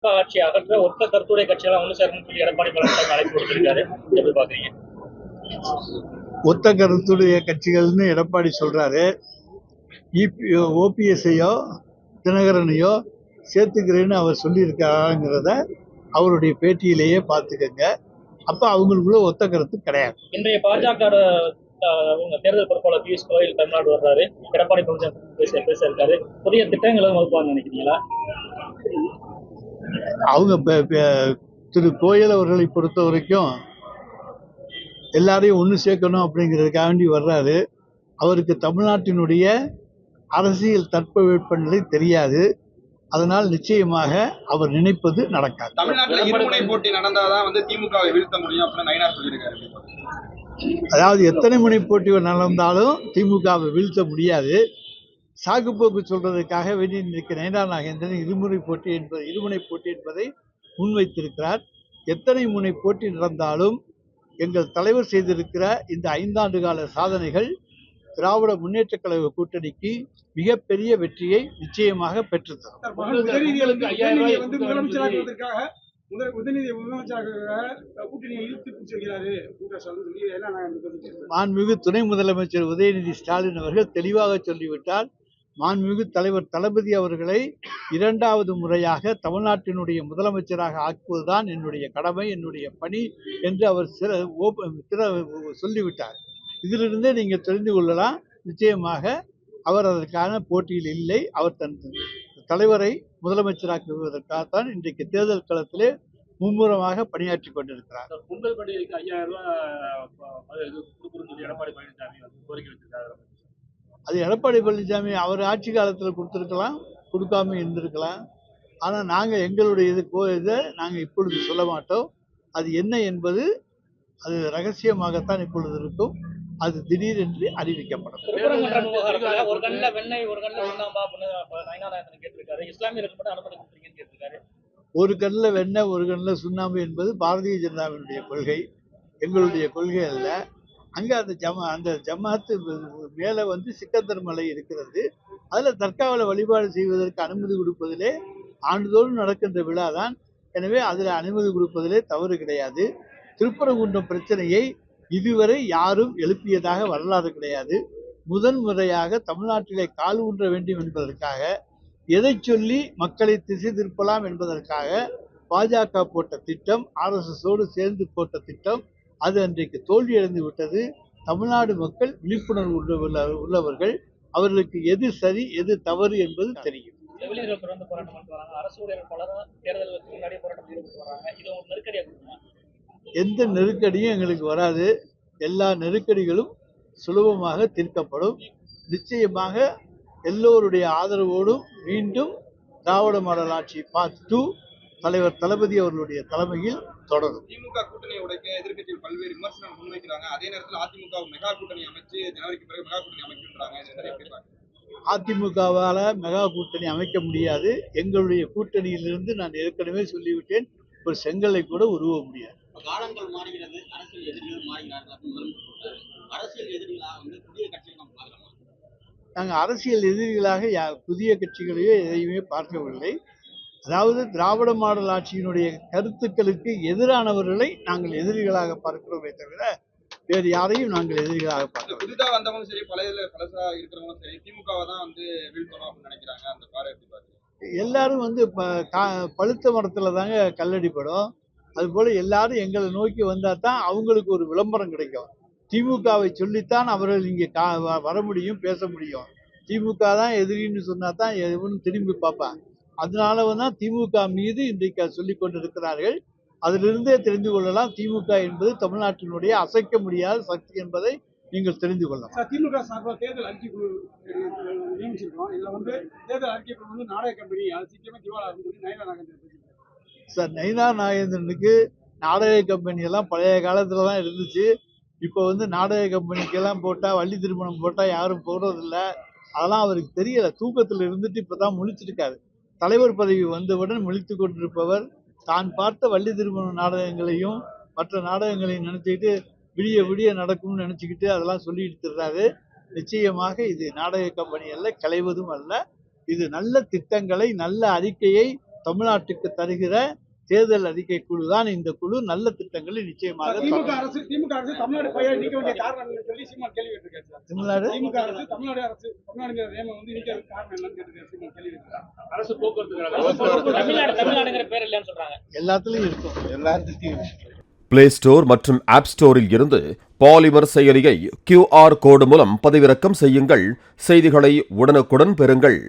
ஆட்சி அகற்ற ஒத்த கருத்துடைய கட்சியெல்லாம் ஒண்ணு சேரணும்னு சொல்லி எடப்பாடி பழனிசாமி அழைப்பு கொடுத்திருக்காரு. எப்படி பாக்குறீங்க? ஒத்த கருத்துடைய கட்சிகள்னு எடப்பாடி சொல்றாரு. ஓபிஎஸ்ஐயோ தினகரனையோ சேர்த்துக்கிறேன்னு அவர் சொல்லியிருக்காங்கிறத அவருடைய பேட்டியிலேயே பார்த்துக்கங்க. அப்ப அவங்களுக்குள்ள ஒத்த கருத்து கிடையாது. இன்றைய பாஜக தேர்தல் பொறுப்பாளர் பியூஷ் கோயல் தமிழ்நாடு வர்றாரு. எடப்பாடி பழனிசாமி பேச இருக்காரு. புதிய திட்டங்களும் வகுப்பான்னு நினைக்கிறீங்களா? அவங்க திரு கோயல் அவர்களை பொறுத்த வரைக்கும் எல்லாரையும் ஒன்று சேர்க்கணும் அப்படிங்கிறதுக்காண்டி வர்றாரு. அவருக்கு தமிழ்நாட்டினுடைய அரசியல் தட்பவெப்பநிலை தெரியாது. அதனால் நிச்சயமாக அவர் நினைப்பது நடக்காது. தமிழ்நாட்டில் இருமுனை போட்டி நடந்தாதான் திமுகவை வீழ்த்த முடியும் அப்படின்னு நயினார் சொல்லியிருக்காரு. அதாவது எத்தனை முனை போட்டி நடந்தாலும் திமுகவை வீழ்த்த முடியாது. சாக்குப்போக்கு சொல்றதுக்காக வெளியே நிற்க நயினார் நாகேந்திரன் இருமுனை போட்டி என்பதை முன்வைத்திருக்கிறார். எத்தனை முனை போட்டி நடந்தாலும் எங்கள் தலைவர் செய்திருக்கிற இந்த 5 ஆண்டு கால சாதனைகள் திராவிட முன்னேற்ற கழக கூட்டணிக்கு மிகப்பெரிய வெற்றியை நிச்சயமாக பெற்றுத்தரும். மாண்புமிகு துணை முதலமைச்சர் உதயநிதி ஸ்டாலின் அவர்கள் தெளிவாக சொல்லிவிட்டார். மாண்புமிகு தலைவர் தளபதி அவர்களை 2வது முறையாக தமிழ்நாட்டினுடைய முதலமைச்சராக ஆக்குவதுதான் என்னுடைய கடமை, என்னுடைய பணி என்று அவர் சொல்லிவிட்டார். இதிலிருந்தே நீங்க தெரிந்து கொள்ளலாம், நிச்சயமாக அவர் அதற்கான போட்டியில் இல்லை. அவர் தன் தலைவரை முதலமைச்சராக்குவதற்காகத்தான் இன்றைக்கு தேர்தல் களத்திலே மும்முரமாக பணியாற்றி கொண்டிருக்கிறார். பொங்கல் பண்டிகைக்கு 5000 ரூபாய் எடப்பாடி பழனிசாமி கோரிக்கை வச்சிருக்காரு. அது எடப்பாடி பழனிசாமி அவர் ஆட்சி காலத்தில் கொடுத்திருக்கலாம், கொடுக்காம இருந்திருக்கலாம். ஆனால் நாங்கள் எங்களுடைய இதை நாங்கள் இப்பொழுது சொல்ல மாட்டோம். அது என்ன என்பது அது ரகசியமாகத்தான் இப்பொழுது இருக்கும். அது திடீரென்று அறிவிக்கப்படும். ஒரு கண்ணில் வெண்ணெய் ஒரு கண்ணில் சுண்ணாம்பு என்பது பாரதிய ஜனதாவினுடைய கொள்கை, எங்களுடைய கொள்கை அல்ல. அங்கே அந்த ஜமாத்து மேலே சிக்கந்தர் மலை இருக்கிறது. அதில் தற்காவல வழிபாடு செய்வதற்கு அனுமதி கொடுப்பதிலே ஆண்டுதோறும் நடக்கின்ற விழா தான். எனவே அதில் அனுமதி கொடுப்பதிலே தவறு கிடையாது. திருப்பரங்குன்றம் பிரச்சனையை இதுவரை யாரும் எழுப்பியதாக வரலாறு கிடையாது. முதன் முறையாக தமிழ்நாட்டிலே கால் ஊன்ற வேண்டும் என்பதற்காக, எதை சொல்லி மக்களை திசை திருப்பலாம் என்பதற்காக பாஜக போட்ட திட்டம், RSSோடு சேர்ந்து போட்ட திட்டம், அது அன்றைக்கு தோல்வியடைந்து விட்டது. தமிழ்நாடு மக்கள் விழிப்புணர்வு உள்ளவர்கள். அவர்களுக்கு எது சரி எது தவறு என்பது தெரியும். எந்த நெருக்கடியும் எங்களுக்கு வராது. எல்லா நெருக்கடிகளும் சுலபமாக தீர்க்கப்படும். நிச்சயமாக எல்லோருடைய ஆதரவோடும் மீண்டும் திராவிட மாடல் ஆட்சி பார்ட் 2 தலைவர் தளபதி அவர்களுடைய தலைமையில் தொடரும். திமுக கூட்டணியை உடைக்க எதிர்க்கட்சிகள் பல்வேறு விமர்சனம் முன்வைக்கிறாங்க. அதே நேரத்தில் அதிமுக மெகா கூட்டணி அமைச்சு ஜனவரிக்கு பிறகு மெகா கூட்டணி அமைக்கின்றாங்க. அதிமுகவால மெகா கூட்டணி அமைக்க முடியாது. எங்களுடைய கூட்டணியிலிருந்து நான் ஏற்கனவே சொல்லிவிட்டேன், ஒரு செங்கலை கூட உருவ முடியாது. காலங்கள் மாறுகிறது, அரசியல் எதிரிகள் மாறுகிறார்கள். அரசியல் எதிரிகளாக புதிய கட்சிகள் நாம் பார்க்கலாமா? நாங்கள் அரசியல் எதிரிகளாக புதிய கட்சிகளையோ எதையுமே பார்க்கவில்லை. அதாவது திராவிட மாடல் ஆட்சியினுடைய கருத்துக்களுக்கு எதிரானவர்களை நாங்கள் எதிரிகளாக பார்க்கிறோமே தவிர வேறு யாரையும் நாங்கள் எதிரிகளாக பார்க்கிறோம். புதிதா வந்தவங்க சரி, பழசா இருக்கிறவங்களும் சரி, திமுகவை தான் வீழ்த்தணும் அப்படின்னு நினைக்கிறாங்க. அந்த பாரு எப்படி பாருங்க. எல்லாரும் பழுத்த மரத்துல தாங்க கல்லடிப்படும். அது போல எல்லாரும் எங்களை நோக்கி வந்தா தான் அவங்களுக்கு ஒரு விளம்பரம் கிடைக்கும். திமுகவை சொல்லித்தான் அவர்கள் இங்கே வர முடியும், பேச முடியும். திமுக தான் எதிரின்னு சொன்னா தான் எவனும் திரும்பி பார்ப்பான். அதனால தான் திமுக மீது இன்றைக்கு சொல்லிக் கொண்டிருக்கிறார்கள். அதிலிருந்தே தெரிந்து கொள்ளலாம், திமுக என்பது தமிழ்நாட்டினுடைய அசைக்க முடியாத சக்தி என்பதை நீங்கள் தெரிந்து கொள்ளலாம். திமுக சார்பாக தேர்தல் அறிக்கை குழு நியமிச்சிருக்கோம். இதுல தேர்தல் அறிக்கை குழு நாடக கம்பெனி சீக்கிரமே திவாலா நயினார் நாகேந்திரன் சார். நயினார் நாகேந்திரனுக்கு நாடக கம்பெனி எல்லாம் பழைய காலத்துல தான் இருந்துச்சு. இப்போ நாடக கம்பெனிக்கெல்லாம் போட்டா, வள்ளி திருமணம் போட்டா யாரும் போடுறதில்ல. அதெல்லாம் அவருக்கு தெரியல. தூக்கத்தில் இருந்துட்டு இப்பதான் முழிச்சிருக்காரு. தலைவர் பதவி வந்தவுடன் முழித்து கொண்டிருப்பவர் தான் பார்த்த வள்ளி திருமண நாடகங்களையும் மற்ற நாடகங்களையும் நினைச்சுக்கிட்டு விடிய விடிய நடக்கும்னு நினைச்சுக்கிட்டு அதெல்லாம் சொல்லிட்டு இருக்கிறாரு. நிச்சயமாக இது நாடக கம்பெனி அல்ல, களைவதும் அல்ல. இது நல்ல திட்டங்களை, நல்ல அறிக்கையை தமிழ்நாட்டுக்கு தருகிற தேர்தல் அறிக்கை குழு தான் இந்த குழு. நல்ல திட்டங்களை நிச்சயமாக திமுக அரசு தமிழ்நாடு பெயரை நீக்க வேண்டிய காரணம் என்னன்னு சொல்லி சீமான் கேள்வி கேட்டிருக்காரு சார். தமிழ்நாடு திமுக அரசு தமிழ்நாடுங்கிற நேம வந்து நீக்க காரணம் என்னன்னு கேட்டிருக்காரு சீமான் கேள்வி கேட்டிருக்காரு. அரசு போக்குவரத்து தமிழ்நாடுங்கிற பேர் இல்லைன்னு சொல்றாங்க. எல்லாத்துலயும் இருக்கும், எல்லாத்துலயும். பிளே ஸ்டோர் மற்றும் ஆப் ஸ்டோரில் இருந்து பாலிமர் செயலியை QR கோடு மூலம் பதிவிறக்கம் செய்யுங்கள். செய்திகளை உடனுக்குடன் பெறுங்கள்.